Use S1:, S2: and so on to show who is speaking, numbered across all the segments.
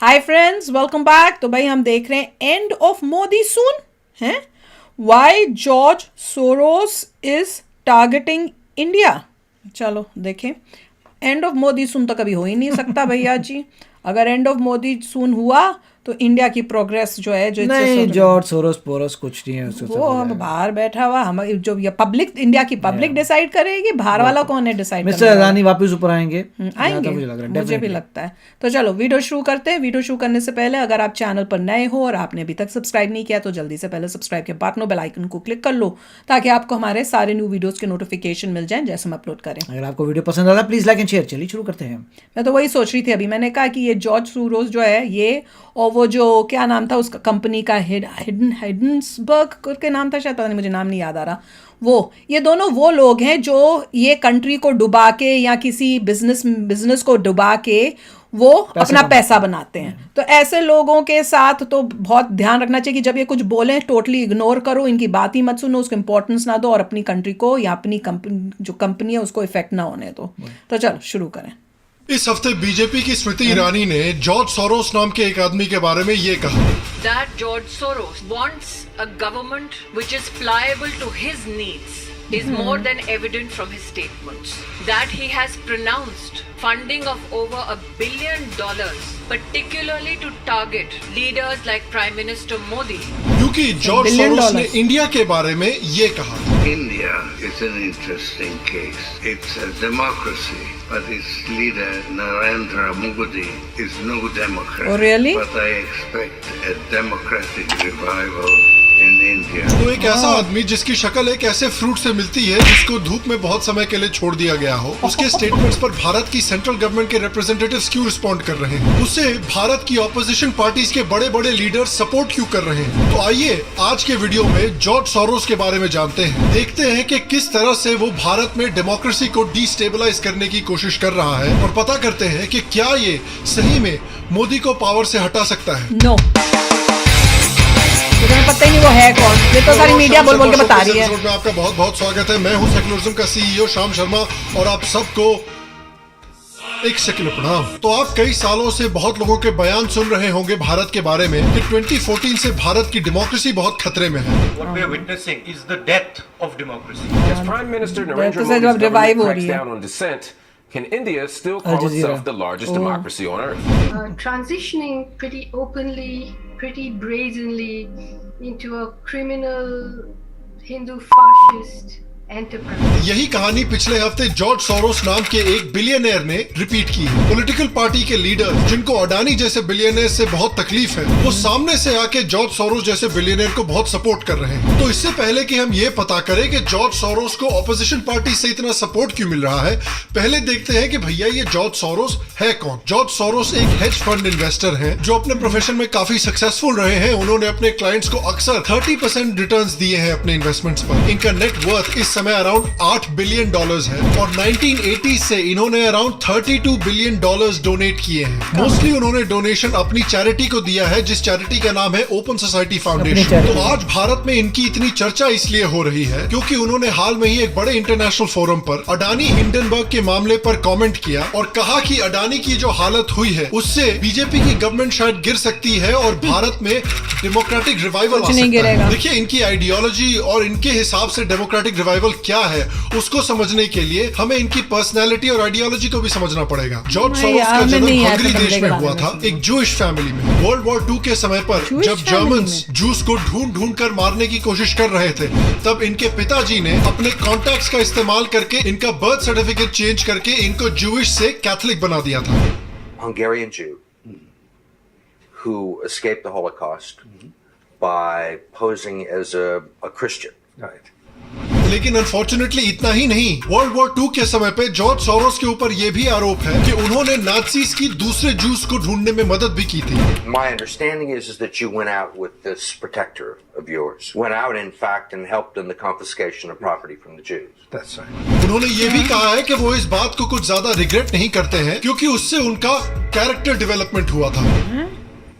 S1: Hi friends, welcome back. तो भाई हम देख रहे हैं एंड ऑफ मोदी सून हैं, why George Soros is targeting India. चलो देखें। एंड ऑफ मोदी सून तो कभी हो ही नहीं सकता भैया जी। अगर एंड ऑफ मोदी सून हुआ तो इंडिया की प्रोग्रेस जो है जो
S2: नहीं, जॉर्ज सोरोस पोरस कुछ नहीं है उसको
S1: वो हम बाहर बैठा हुआ, हम जो ये पब्लिक इंडिया की पब्लिक डिसाइड करेगी, बाहर वाला कौन है डिसाइड
S2: मिस्टर अदानी वापस ऊपर आएंगे
S1: मुझे भी लगता है। तो चलो वीडियो शुरू करते हैं। वीडियो शुरू करने से पहले अगर आप चैनल पर नए हो और आपने अभी तक सब्सक्राइब नहीं किया तो जल्दी से पहले सब्सक्राइब के बटन बेल आइकन को क्लिक कर लो ताकि आपको हमारे सारे न्यू वीडियोस के नोटिफिकेशन मिल जाएं जैसे हम अपलोड करें।
S2: अगर आपको वीडियो पसंद आता है प्लीज लाइक एंड शेयर। चलिए शुरू करते हैं।
S1: मैं तो वही सोच रही थी अभी, मैंने कहा कि ये जॉर्ज सोरोस जो है ये, और वो जो क्या नाम था उसका कंपनी का, हिडन्सबर्ग करके नाम था शायद, पता नहीं, मुझे नाम नहीं याद आ रहा। ये दोनों वो लोग हैं जो ये कंट्री को डुबा के या किसी बिजनेस को डुबा के वो अपना पैसा बनाते हैं। तो ऐसे लोगों के साथ तो बहुत ध्यान रखना चाहिए कि जब ये कुछ बोलें टोटली इग्नोर करो, इनकी बात ही मत सुनो, उसको इंपॉर्टेंस ना दो और अपनी कंट्री को या अपनी कंपनी है उसको इफेक्ट ना होने दो। तो चलो शुरू करें।
S3: इस हफ्ते बीजेपी की स्मृति ईरानी ने जॉर्ज सोरोस नाम के एक आदमी के बारे में ये कहा।
S4: That George Soros wants a government which is pliable to his needs is more than evident from his statements. That he has pronounced funding of over $1 billion, particularly to target leaders like Prime Minister Modi.
S3: क्योंकि George Soros ने India के बारे में ये कहा।
S5: India is an interesting case. It's a democracy, but its leader Narendra Modi is no Democrat.
S1: Oh, really?
S5: But I expect a democratic revival in India.
S3: तो एक ऐसा आदमी जिसकी शक्ल एक ऐसे फ्रूट से मिलती है जिसको धूप में बहुत समय के लिए छोड़ दिया गया हो, उसके स्टेटमेंट्स पर भारत की सेंट्रल गवर्नमेंट के रिप्रेजेंटेटिव्स क्यों रिस्पॉन्ड कर रहे हैं, उसे भारत की ऑपोजिशन पार्टीज के बड़े बड़े लीडर सपोर्ट क्यों कर रहे हैं। तो आइए आज के वीडियो में जॉर्ज सोरोस के बारे में जानते हैं, देखते हैं कि किस तरह से वो भारत में डेमोक्रेसी को डिस्टेबलाइज करने की कोशिश कर रहा है और पता करते हैं कि क्या ये सही में मोदी को पावर से हटा सकता है।
S1: नो, मुझे पता ही नहीं वो है कौन, ये तो सारी मीडिया बोल बोल के बता रही है।
S3: में आपका बहुत बहुत स्वागत है। मैं हूं सेक्युलरिज्म का सीईओ श्याम शर्मा और आप सबको एक सेकंड प्रणाम। तो आप कई सालों से बहुत लोगों के बयान सुन रहे होंगे भारत के बारे में कि 2014 से भारत की डेमोक्रेसी बहुत खतरे में है।
S6: What we are witnessing is the death of democracy.
S7: As Prime Minister Narendra Modi's government cracks down on dissent, can India still call itself the largest democracy on earth?
S8: Transitioning pretty openly, pretty brazenly into a criminal Hindu fascist enterprise.
S3: यही कहानी पिछले हफ्ते George Soros नाम के एक billionaire ने repeat की है। पॉलिटिकल पार्टी के लीडर जिनको अडानी जैसे बिलियनर से बहुत तकलीफ है, वो सामने से आके जॉर्ज सोरोस जैसे बिलियनर को बहुत सपोर्ट कर रहे हैं। तो इससे पहले कि हम ये पता करें कि जॉर्ज सोरोस को ऑपोजिशन पार्टी से इतना सपोर्ट क्यों मिल रहा है, पहले देखते हैं कि भैया ये जॉर्ज सोरोस है कौन। जॉर्ज सोरोस एक हेज फंड इन्वेस्टर हैं जो अपने प्रोफेशन में काफी सक्सेसफुल रहे हैं। उन्होंने अपने क्लाइंट्स को अक्सर 30% रिटर्न्स दिए हैं अपने इन्वेस्टमेंट्स पर। इनका नेट वर्थ इस समय अराउंड $8 बिलियन है और 1980 से इन्होंने अराउंड $32 बिलियन डोनेट किए हैं। मोस्टली उन्होंने डोनेशन अपनी चैरिटी को दिया है जिस चैरिटी का नाम है ओपन सोसाइटी फाउंडेशन। तो आज भारत में इनकी इतनी चर्चा इसलिए हो रही है क्योंकि उन्होंने हाल में ही एक बड़े इंटरनेशनल फोरम पर अडानी हिंडनबर्ग के मामले पर कमेंट किया और कहा कि अडानी की जो हालत हुई है उससे बीजेपी की गवर्नमेंट शायद गिर सकती है और भारत में डेमोक्रेटिक रिवाइवल आ सकता है। देखिए, इनकी आइडियोलॉजी और इनके हिसाब से डेमोक्रेटिक रिवाइवल क्या है उसको समझने के लिए हमें इनकी पर्सनालिटी और आइडियोलॉजी को भी समझना पड़ेगा। जॉर्ज सोरोस का जन्म हंगरी देश में हुआ था, एक जूइश फैमिली में। वर्ल्ड वॉर 2 के समय पर जब जर्मन्स जूस को ढूंढ कर मारने की कोशिश कर रहे थे, तब इनके पिताजी ने अपने कॉन्टैक्ट्स का इस्तेमाल करके इनका बर्थ सर्टिफिकेट चेंज करके इनको जूइश से कैथोलिक बना दिया था।
S9: Hungarian Jew who escaped the Holocaust by posing as a Christian.
S6: Right.
S3: लेकिन अनफॉर्चुनेटली इतना ही नहीं, वर्ल्ड वॉर 2 के समय पे जॉर्ज सोरोस के ऊपर यह भी आरोप है कि उन्होंने नाज़ीज़ की दूसरे जूस को ढूंढने में मदद भी की थी।
S9: My understanding is that you went out with this protector of yours. Went out in fact and helped in the confiscation of property from the Jews.
S6: That's right.
S3: उन्होंने ये भी कहा है कि वो इस बात को कुछ ज्यादा रिग्रेट नहीं करते हैं क्योंकि उससे उनका कैरेक्टर डेवलपमेंट हुआ था।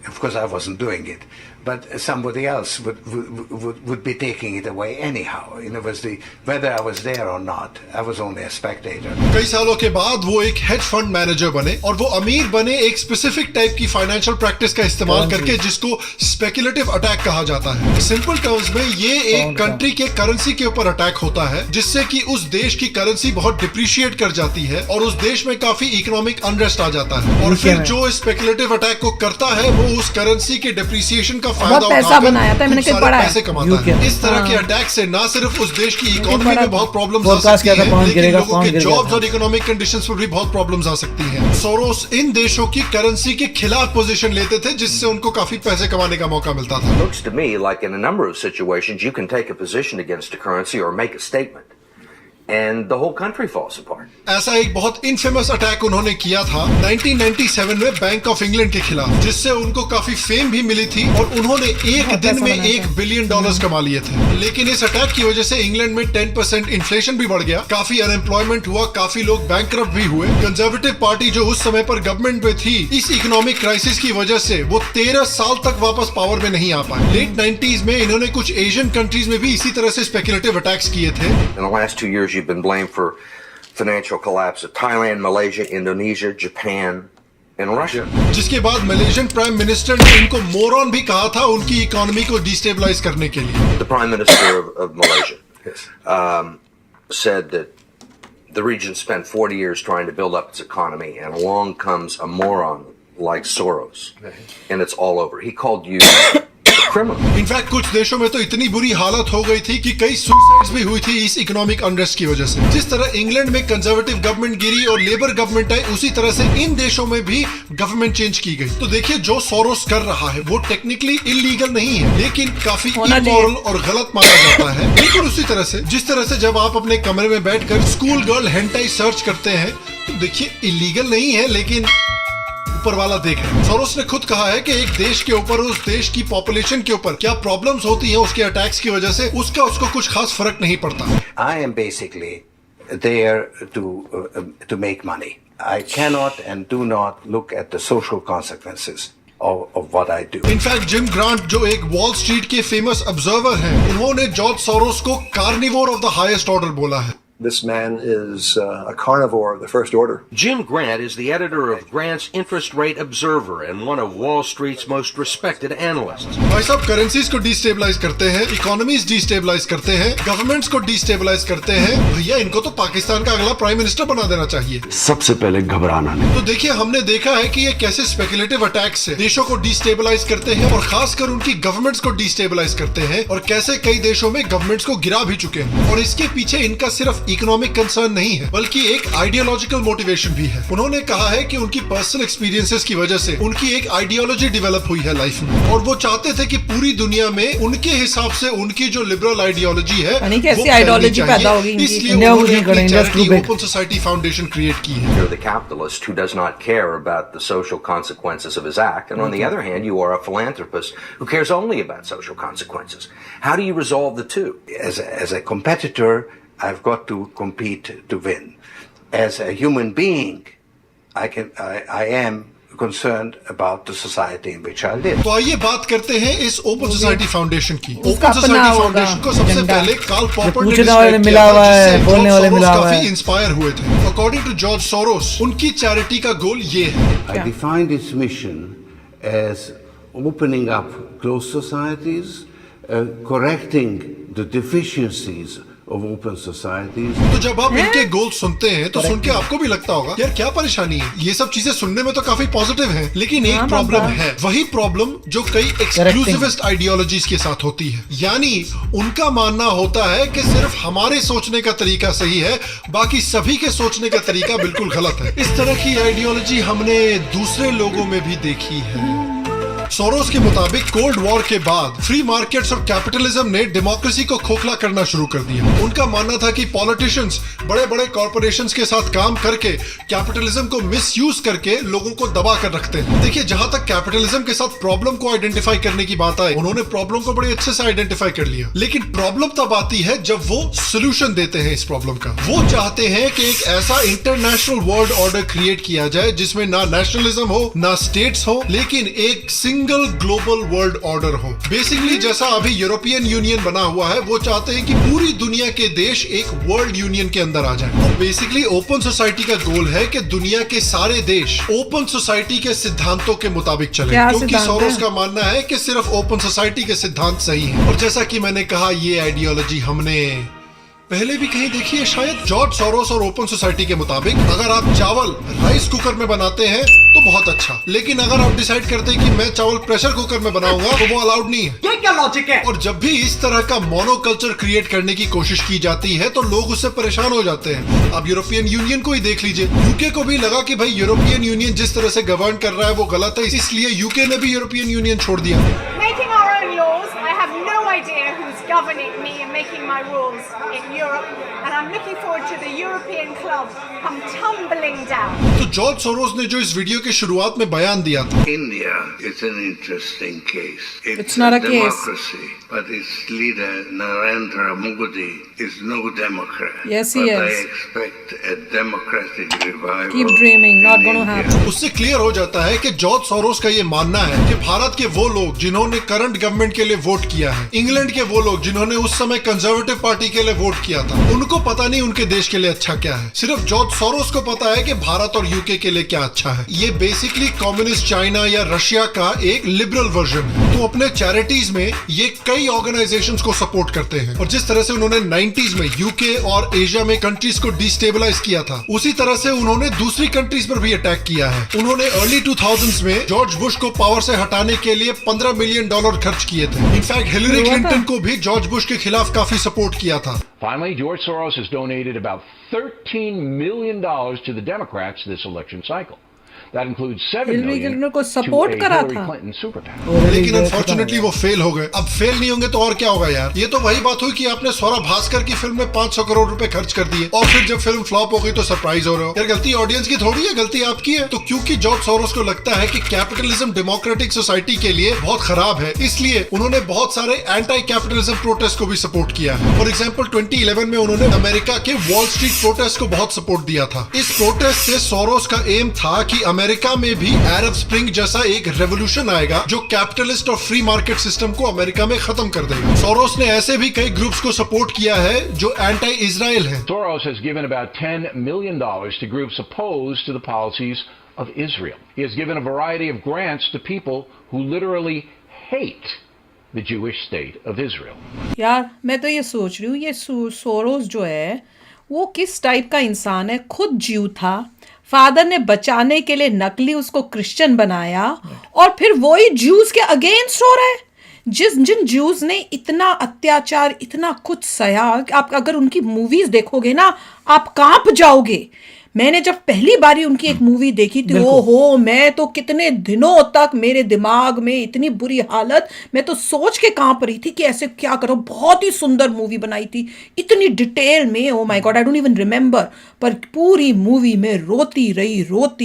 S6: Of course I wasn't doing it,
S5: but somebody else would be taking it away anyhow. In other words, whether I was there or not, I was only a spectator.
S3: कई सालों के बाद वो एक hedge fund manager बने और वो अमीर बने एक स्पेसिफिक टाइप की फाइनेंशियल प्रैक्टिस का इस्तेमाल करके, जिसको स्पेकुलेटिव अटैक कहा जाता है। सिंपल टर्म्स में ये एक कंट्री के करेंसी के ऊपर अटैक होता है, जिससे कि उस देश की करेंसी बहुत डिप्रिशिएट कर जाती है और उस देश में काफी इकोनॉमिक अनरेस्ट आ जाता है, और फिर जो स्पेकुलेटिव अटैक को करता है वो उस करेंसी के डिप्रिसिएशन का फायदा उठाकर खूब सारे पैसे कमाता है। इस तरह के अटैक से न सिर्फ उस देश की इकोनॉमी में बहुत प्रॉब्लम्स आ सकती है, लेकिन लोगों के जॉब्स और इकोनॉमिक कंडीशंस पर भी बहुत प्रॉब्लम्स आ सकती हैं। सोरोस इन देशों की करेंसी के खिलाफ पोजीशन लेते थे, जिससे उनको काफी पैसे कमाने का मौका मिलता था।
S9: Looks to me like in a number of situations you can take a position against a currency or make a statement and the whole country falls apart.
S3: ऐसा एक बहुत इनफेमस अटैक उन्होंने किया था 1997 में बैंक ऑफ इंग्लैंड के खिलाफ, जिससे उनको काफी फेम भी मिली थी और उन्होंने एक दिन में $1 बिलियन कमा लिए थे। लेकिन इस अटैक की वजह से इंग्लैंड में 10% इन्फ्लेशन भी बढ़ गया, काफी अनएम्प्लॉयमेंट हुआ, काफी लोग बैंकरप्ट भी हुए। कंजर्वेटिव पार्टी जो उस समय पर गवर्नमेंट में थी, इस इकोनॉमिक क्राइसिस की वजह से वो 13 साल तक वापस पावर में नहीं आ पाए। लेट 90s में इन्होंने कुछ एशियन कंट्रीज में भी इसी तरह से स्पेकुलेटिव अटैक्स किए थे।
S9: In the last 2 years, you've been blamed for financial collapse of Thailand, Malaysia, Indonesia, Japan, and Russia.
S3: जिसके बाद मलेशियन प्राइम मिनिस्टर ने इनको मोरॉन भी कहा था उनकी इकोनॉमी को डिस्टेबलाइज करने के लिए।
S9: The Prime Minister of Malaysia said that the region spent 40 years trying to build up its economy, and along comes a moron like Soros, and it's all over. He called you
S3: in fact कुछ देशों में तो इतनी बुरी हालत हो गई थी कि कई सुसाइड्स भी हुई थी इस इकोनॉमिक अनरेस्ट की वजह से। जिस तरह इंग्लैंड में कंजर्वेटिव गवर्नमेंट गिरी और लेबर गवर्नमेंट आई, उसी तरह से इन देशों में भी गवर्नमेंट चेंज की गई। तो देखिए, जो सोरोस कर रहा है वो टेक्निकली इलीगल नहीं है, लेकिन काफी इमोरल और गलत माना जाता है। बिल्कुल उसी तरह से जिस तरह से जब आप अपने कमरे में बैठकर स्कूल गर्ल हेंटाई सर्च करते हैं, तो देखिए इलीगल नहीं है, लेकिन ऊपर वाला देख रहे हैं। सोरोस ने खुद कहा है कि एक देश के ऊपर, उस देश की पॉपुलेशन के ऊपर क्या प्रॉब्लम्स होती हैं उसके अटैक्स की वजह से, उसको कुछ खास फर्क नहीं पड़ता।
S5: I am basically there to make money. I cannot and do not look at the social consequences of what I do.
S3: In fact gym grant, जो एक वॉल स्ट्रीट के फेमस ऑब्जर्वर हैं, उन्होंने जॉर्ज सोरोस को carnivore of the highest order बोला है।
S10: This man is a carnivore of the first order.
S11: Jim Grant is the editor of Grant's Interest Rate Observer and one of Wall Street's most respected analysts.
S3: भाई साहब, currencies को destabilise करते हैं, economies destabilise करते हैं, governments को destabilise करते हैं। भैया, इनको तो पाकिस्तान का अगला प्राइम मिनिस्टर बना देना चाहिए।
S10: सबसे पहले घबराना नहीं।
S3: तो देखिए, हमने देखा है कि ये कैसे स्पेकुलेटिव अटैक से देशों को डिस्टेबलाइज करते हैं और खासकर उनकी गवर्नमेंट्स को डिस्टेबलाइज करते हैं, और कैसे कई देशों में गवर्नमेंट्स को गिरा भी चुके हैं। और इसके पीछे इनका सिर्फ इकोनॉमिक कंसर्न नहीं है, बल्कि एक आइडियोलॉजिकल मोटिवेशन भी है। उन्होंने कहा है कि उनकी पर्सनल एक्सपीरियंसेस की वजह से उनकी एक आइडियोलॉजी डेवलप हुई है लाइफ में, और वो चाहते थे कि पूरी दुनिया में उनके हिसाब से उनकी जो लिबरल आइडियोलॉजी है,
S1: कैसी आइडियोलॉजी पैदा होगी,
S3: इसलिए उन्होंने अपनी charity open society foundation create की है।
S9: You're the capitalist who does not care about the social consequences of his act, and on the other hand, you are a philanthropist who cares only about social consequences. How do you resolve the two?
S5: As a competitor, I've got to compete to win. As a human being, I am concerned about the society in which I live.
S3: तो आइए बात करते हैं इस open society foundation की। Open society foundation को सबसे पहले कार्ल पॉपर ने डिस्कस किया था, जिससे जॉर्ज सोरोस काफी इंस्पायर हुए थे। अकॉर्डिंग टू जॉर्ज सोरोस, उनकी चैरिटी का गोल ये है।
S5: I defined its mission as opening up closed societies, correcting the deficiencies of open societies.
S3: तो जब आप इनके गोल सुनते हैं तो सुन के आपको भी लगता होगा, यार क्या परेशानी है, ये सब चीजें सुनने में तो काफी पॉजिटिव हैं, लेकिन एक प्रॉब्लम है। वही प्रॉब्लम जो कई एक्सक्लूसिविस्ट आइडियोलॉजीज के साथ होती है, यानी उनका मानना होता है कि सिर्फ हमारे सोचने का तरीका सही है, बाकी सभी के सोचने का तरीका बिल्कुल गलत है। इस तरह की आइडियोलॉजी हमने दूसरे लोगों में भी देखी है। सोरोस के मुताबिक कोल्ड वॉर के बाद फ्री मार्केट्स और कैपिटलिज्म ने डेमोक्रेसी को खोखला करना शुरू कर दिया। उनका मानना था कि पॉलिटिशियंस बड़े बड़े कॉर्पोरेशंस के साथ काम करके कैपिटलिज्म को मिसयूज करके लोगों को दबा कर रखते हैं। देखिए, जहां तक कैपिटलिज्म के साथ प्रॉब्लम को आइडेंटिफाई करने की बात आई, उन्होंने प्रॉब्लम को बड़े अच्छे से आइडेंटिफाई कर लिया, लेकिन प्रॉब्लम तब आती है जब वो सोल्यूशन देते हैं इस प्रॉब्लम का। वो चाहते हैं कि एक ऐसा इंटरनेशनल वर्ल्ड ऑर्डर क्रिएट किया जाए जिसमें ना नेशनलिज्म हो, ना स्टेट्स हो, लेकिन एक single single global world order हो। बेसिकली जैसा अभी यूरोपियन यूनियन बना हुआ है, वो चाहते हैं कि पूरी दुनिया के देश एक वर्ल्ड यूनियन के अंदर आ जाए। और बेसिकली ओपन सोसाइटी का गोल है कि दुनिया के सारे देश ओपन सोसाइटी के सिद्धांतों के मुताबिक चले, क्योंकि सोरोस का मानना है कि सिर्फ ओपन सोसाइटी के सिद्धांत सही है। और जैसा कि मैंने कहा, ये आइडियोलॉजी हमने पहले भी कहीं देखी है शायद। जॉर्ज सोरोस और ओपन सोसाइटी के मुताबिक अगर आप चावल राइस कुकर में बनाते हैं तो बहुत अच्छा, लेकिन अगर आप डिसाइड करते हैं कि मैं चावल प्रेशर कुकर में बनाऊंगा तो वो अलाउड नहीं है।
S12: ये क्या लॉजिक है?
S3: और जब भी इस तरह का मोनोकल्चर क्रिएट करने की कोशिश की जाती है तो लोग उससे परेशान हो जाते हैं। अब यूरोपियन यूनियन को ही देख लीजिए, यूके को भी लगा कि भाई यूरोपियन यूनियन जिस तरह से गवर्न कर रहा है वो गलत है, इसलिए यूके ने भी यूरोपियन यूनियन छोड़ दिया।
S12: Making our own laws, I have no idea who's governing me and making my rules in Europe, and I'm looking forward to the European club come tumbling down.
S3: तो George Soros ने जो इस video के शुरुआत में बयान दिया था,
S13: India is an interesting case.
S1: It's not a
S13: democracy, but its leader Narendra Modi is no Democrat.
S1: Yes, he
S13: but
S1: is.
S13: I expect a democratic revival.
S1: Keep dreaming, not going to happen.
S3: उससे clear हो जाता है कि George Soros का ये मानना है कि भारत के वो लोग जिन्होंने करंट गवर्नमेंट के लिए वोट किया है, इंग्लैंड के वो लोग जिन्होंने उस समय कंजर्वेटिव पार्टी के लिए वोट किया था, उनको पता नहीं उनके देश के लिए अच्छा क्या है। सिर्फ जॉर्ज सोरोस को पता है कि भारत और यूके के लिए क्या अच्छा है। ये बेसिकली कम्युनिस्ट चाइना या रशिया का एक लिबरल वर्जन है। तो अपने चैरिटीज में ये कई ऑर्गेनाइजेशंस को सपोर्ट करते हैं, और जिस तरह से उन्होंने 90s में यूके और एशिया में कंट्रीज को डिस्टेबलाइज किया था, उसी तरह से उन्होंने दूसरी कंट्रीज पर भी अटैक किया है। उन्होंने अर्ली 2000s में जॉर्ज बुश को पावर से हटाने के लिए $15 मिलियन खर्च किए थे। इनफैक्ट हिलरी क्लिंटन को भी जॉर्ज बुश के खिलाफ काफी सपोर्ट किया था।
S14: Finally, George Soros has donated about $13 million to the Democrats this election cycle. That includes $7 million to a Hillary Clinton super PAC.
S3: लेकिन अनफॉर्चुनेटली वो फेल हो गए। अब फेल नहीं होंगे तो और क्या होगा यार। ये तो वही बात हुई कि आपने स्वरा भास्कर की फिल्म में 500 करोड़ रुपए खर्च कर दिए, और फिर जब फिल्म फ्लॉप हो गई तो सरप्राइज हो रहे हो। यार गलती ऑडियंस की थोड़ी है, गलती आपकी है। तो क्योंकि जॉर्ज सोरोस को लगता है कि कैपिटलिज्म डेमोक्रेटिक सोसाइटी के लिए बहुत खराब है, इसलिए उन्होंने बहुत सारे एंटी कैपिटलिज्म प्रोटेस्ट को भी सपोर्ट किया है। फॉर एग्जाम्पल 2011 में उन्होंने अमेरिका के वॉल स्ट्रीट प्रोटेस्ट को बहुत सपोर्ट दिया था। इस प्रोटेस्ट से सोरोस का एम था कि अमेरिका में भी अरब स्प्रिंग जैसा एक रेवोल्यूशन आएगा जो कैपिटलिस्ट और फ्री मार्केट सिस्टम को अमेरिका में खत्म कर देगा। सोरोस ने ऐसे भी कई ग्रुप्स को सपोर्ट किया है जो एंटी इजराइल है।
S14: Soros has given about $10 million to groups opposed to the policies of Israel. He has given a variety of grants to people who literally hate the Jewish state of Israel.
S1: यार मैं तो ये सोच रही हूँ, ये Soros जो है वो किस टाइप का इंसान है। खुद ज्यू था, फादर ने बचाने के लिए नकली उसको क्रिश्चियन बनाया, और फिर वही ज्यूज के अगेंस्ट हो रहा है। जिन ज्यूज ने इतना अत्याचार, इतना कुछ सहा, आप अगर उनकी मूवीज देखोगे ना आप कांप जाओगे। मैंने जब पहली बारी उनकी एक मूवी देखी थी, ओहो, मैं तो कितने दिनों तक मेरे दिमाग में इतनी बुरी हालत, मैं तो सोच के कांप रही थी कि ऐसे क्या करो। बहुत ही सुंदर मूवी बनाई थी, इतनी डिटेल में, oh my God, I don't even remember, पर पूरी मूवी में रोती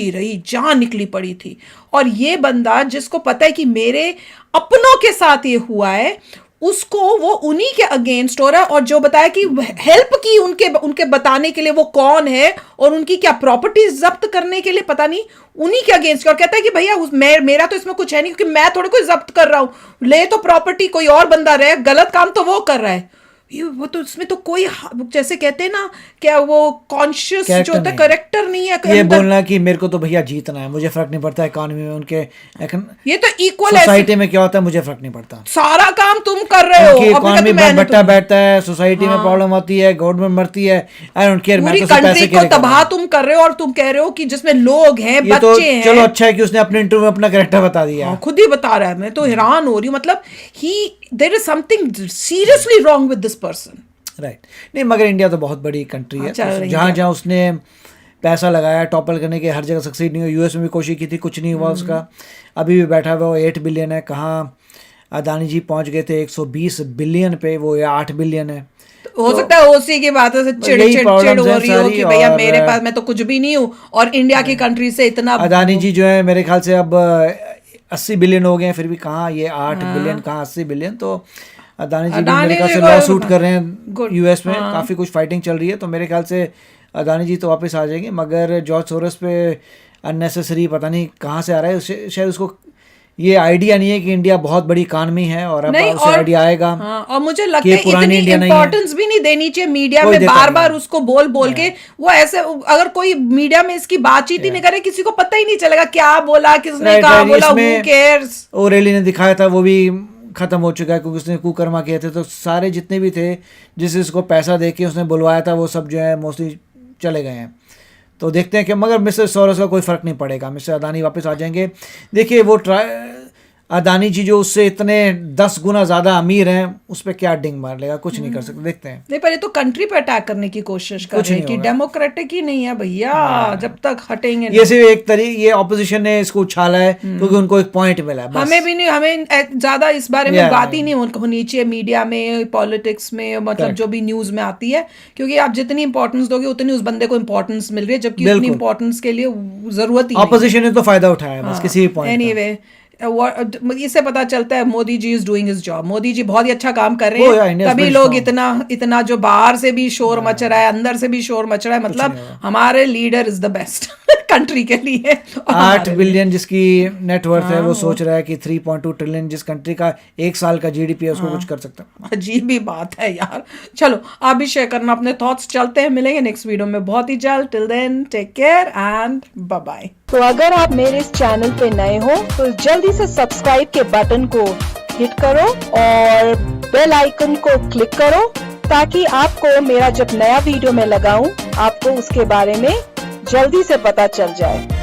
S1: रही, जान निकली पड़ी थी। और ये बंदा जिसको पता है कि मेरे अपनों के साथ ये हुआ है, उसको वो उन्हीं के अगेंस्ट हो रहा है, और जो बताया कि हेल्प की उनके बताने के लिए वो कौन है और उनकी क्या प्रॉपर्टीज जब्त करने के लिए, पता नहीं, उन्हीं के अगेंस्ट। और कहता है कि भैया मेरा तो इसमें कुछ है नहीं, क्योंकि मैं थोड़ी कोई जब्त कर रहा हूं, ले तो प्रॉपर्टी कोई और बंदा रहे, गलत काम तो वो कर रहा है। वो तो इसमें तो कोई, जैसे कहते हैं ना, क्या वो कॉन्शियस जो होता है, करेक्टर नहीं है।
S2: ये बोलना कि मेरे को तो भैया जीतना है, मुझे फर्क नहीं पड़ता इकोनॉमी में उनके,
S1: ये तो इक्वल
S2: सोसाइटी में क्या होता है मुझे फर्क नहीं पड़ता,
S1: सारा काम तुम कर रहे हो।
S2: इकोनॉमी बट्टा बैठता है, सोसाइटी में प्रॉब्लम होती है, गवर्नमेंट मरती है, आई डोंट केयर,
S1: पूरी कंट्री को तबाह तुम कर रहे हो, और तुम कह रहे हो कि जिसमें लोग हैं, बच्चे हैं।
S2: चलो अच्छा है कि उसने अपने इंटरव्यू में अपना कैरेक्टर बता दिया,
S1: खुद ही बता रहा है। मैं तो हैरान हो रही हूँ, मतलब there is something seriously wrong with this person.
S2: Right. नहीं, मगर इंडिया तो बहुत बड़ी कंट्री है, जहाँ उसने पैसा लगाया टॉपल करने के, हर जगह सक्सीड नहीं हुआ। यूएस में भी कोशिश की थी, कुछ नहीं हुआ उसका। अभी भी बैठा हुआ, वो 8 बिलियन है। कहाँ अदानी जी पहुंच गए थे 120 बिलियन पे, वो 8 बिलियन है।
S1: हो सकता है ओसी की बात है, चिड़ हो रही हो कि भैया मेरे पास, मैं तो कुछ भी नहीं हूँ, और इंडिया की कंट्री से इतना।
S2: अदानी जी जो है मेरे ख्याल से अब 80 बिलियन हो गए हैं, फिर भी कहाँ ये 8 बिलियन, कहाँ 80 बिलियन। तो अदानी जी भी मेरे ख्याल से लॉ सूट कर रहे हैं यूएस में, काफ़ी कुछ फाइटिंग चल रही है। तो मेरे ख्याल से अदानी जी तो वापस आ जाएंगे, मगर जॉर्ज सोरोस पे अननेसेसरी पता नहीं कहाँ से आ रहा है, शायद उसको ये आइडिया नहीं है कि इंडिया बहुत बड़ी इकॉनमी है और अब उसे आइडिया आएगा।
S1: हाँ, और मुझे लगता है इतनी इम्पोर्टेंस भी नहीं देनी चाहिए मीडिया में बार बार उसको बोल के। वो ऐसे अगर कोई मीडिया में इसकी बातचीत ही नहीं करे, किसी को पता ही नहीं चलेगा क्या बोला, किसने कहा बोला, हू केयर्स।
S2: ओरेली ने दिखाया था, वो भी खत्म हो चुका है क्योंकि उसने कुकर्मा किए थे। तो सारे जितने भी थे जिसको पैसा दे के उसने बुलवाया था, वो सब जो है मोस्टली चले गए हैं। तो देखते हैं कि मगर मिस्टर सोरोस का कोई फ़र्क नहीं पड़ेगा, मिस्टर अदानी वापस आ जाएंगे। देखिए वो अदानी जी जो उससे इतने 10 गुना ज़्यादा अमीर हैं, उस पर क्या डिंग मार लेगा, कुछ नहीं कर सकते। देखते हैं।
S1: नहीं, पर ये तो कंट्री पे अटैक करने की कोशिश कर रहे हैं कि डेमोक्रेटिक ही नहीं है भैया, जब तक हटेंगे।
S2: ये सिर्फ एक तरीके, ये ऑपोजिशन ने इसको उछाला है क्योंकि उनको एक पॉइंट मिला है।
S1: हमें भी नहीं, हमें ज्यादा इस बारे में बात ही नहीं होनी चाहिए मीडिया में, पॉलिटिक्स में, मतलब जो भी न्यूज में आती है, क्योंकि आप जितनी इंपॉर्टेंस दोगे उतनी उस बंदे को इंपॉर्टेंस मिल रही है, जबकि उतनी इंपॉर्टेंस के लिए जरूरत ही।
S2: ऑपोजिशन ने तो फायदा उठाया बस किसी भी पॉइंट।
S1: एनीवे, इससे पता चलता है Modi ji is doing his job. Modi ji बहुत ही अच्छा काम कर रहे हैं, तभी लोग इतना जो बाहर से भी शोर मच रहा है, अंदर से भी शोर मच रहा है। मतलब हमारे leader is the best country के लिए।
S2: 8 बिलियन जिसकी नेटवर्थ है, वो सोच रहा है कि 3.2 ट्रिलियन जिस कंट्री का 1 साल का जीडीपी है उसको कुछ कर सकता है।
S1: अजीब ही बात है यार। चलो आप भी शेयर करना अपने थॉट्स। चलते हैं, मिलेंगे नेक्स्ट वीडियो में बहुत ही जल्द। Till then take care and bye bye.
S15: तो अगर आप मेरे इस चैनल पे नए हो तो जल्दी से सब्सक्राइब के बटन को हिट करो और बेल आइकन को क्लिक करो, ताकि आपको मेरा जब नया वीडियो मैं लगाऊं आपको उसके बारे में जल्दी से पता चल जाए।